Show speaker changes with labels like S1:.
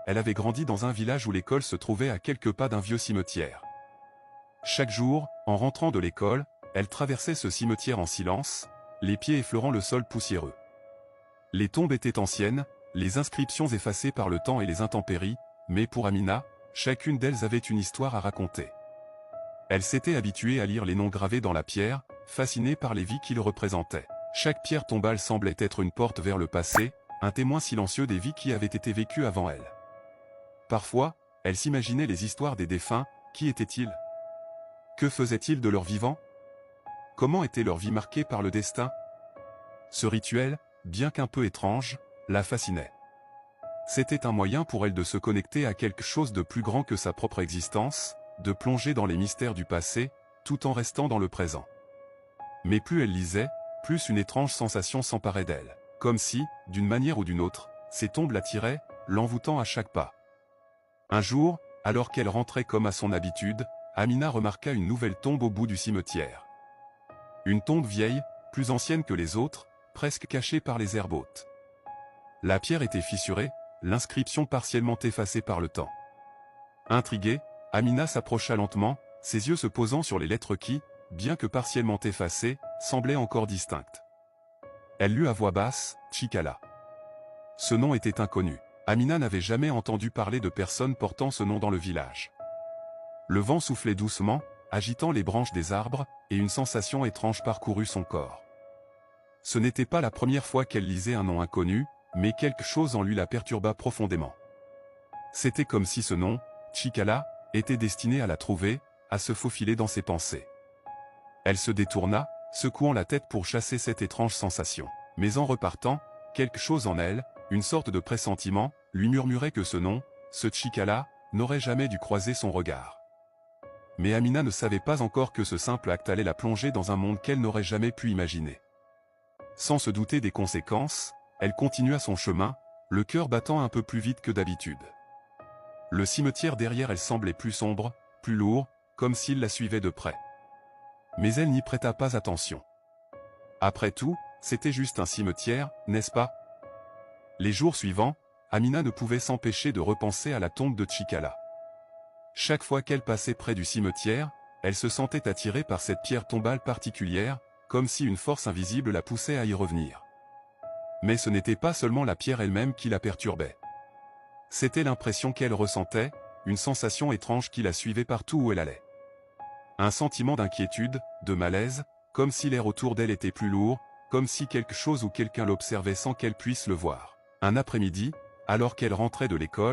S1: elle avait grandi dans un village où l'école se trouvait à quelques pas d'un vieux cimetière. Chaque jour, en rentrant de l'école, elle traversait ce cimetière en silence, les pieds effleurant le sol poussiéreux. Les tombes étaient anciennes, les inscriptions effacées par le temps et les intempéries, mais pour Amina, chacune d'elles avait une histoire à raconter. Elle s'était habituée à lire les noms gravés dans la pierre, fascinée par les vies qu'ils représentaient. Chaque pierre tombale semblait être une porte vers le passé, un témoin silencieux des vies qui avaient été vécues avant elle. Parfois, elle s'imaginait les histoires des défunts. Qui étaient-ils? Que faisaient-ils de leur vivant? Comment était leur vie marquée par le destin? Ce rituel, bien qu'un peu étrange, la fascinait. C'était un moyen pour elle de se connecter à quelque chose de plus grand que sa propre existence, de plonger dans les mystères du passé, tout en restant dans le présent. Mais plus elle lisait, plus une étrange sensation s'emparait d'elle. Comme si, d'une manière ou d'une autre, ces tombes l'attiraient, l'envoûtant à chaque pas. Un jour, alors qu'elle rentrait comme à son habitude, Amina remarqua une nouvelle tombe au bout du cimetière. Une tombe vieille, plus ancienne que les autres, presque cachée par les herbes hautes. La pierre était fissurée, l'inscription partiellement effacée par le temps. Intriguée, Amina s'approcha lentement, ses yeux se posant sur les lettres qui, bien que partiellement effacées, semblaient encore distinctes. Elle lut à voix basse, Chikala. Ce nom était inconnu. Amina n'avait jamais entendu parler de personne portant ce nom dans le village. Le vent soufflait doucement, agitant les branches des arbres, et une sensation étrange parcourut son corps. Ce n'était pas la première fois qu'elle lisait un nom inconnu, mais quelque chose en lui la perturba profondément. C'était comme si ce nom, Chikala, était destiné à la trouver, à se faufiler dans ses pensées. Elle se détourna, secouant la tête pour chasser cette étrange sensation. Mais en repartant, quelque chose en elle, une sorte de pressentiment, lui murmurait que ce nom, ce Chikala, n'aurait jamais dû croiser son regard. Mais Amina ne savait pas encore que ce simple acte allait la plonger dans un monde qu'elle n'aurait jamais pu imaginer. Sans se douter des conséquences, elle continua son chemin, le cœur battant un peu plus vite que d'habitude. Le cimetière derrière elle semblait plus sombre, plus lourd, comme s'il la suivait de près. Mais elle n'y prêta pas attention. Après tout, c'était juste un cimetière, n'est-ce pas? Les jours suivants, Amina ne pouvait s'empêcher de repenser à la tombe de Chikala. Chaque fois qu'elle passait près du cimetière, elle se sentait attirée par cette pierre tombale particulière, comme si une force invisible la poussait à y revenir. Mais ce n'était pas seulement la pierre elle-même qui la perturbait. C'était l'impression qu'elle ressentait, une sensation étrange qui la suivait partout où elle allait. Un sentiment d'inquiétude, de malaise, comme si l'air autour d'elle était plus lourd, comme si quelque chose ou quelqu'un l'observait sans qu'elle puisse le voir. Un après-midi, alors qu'elle rentrait de l'école,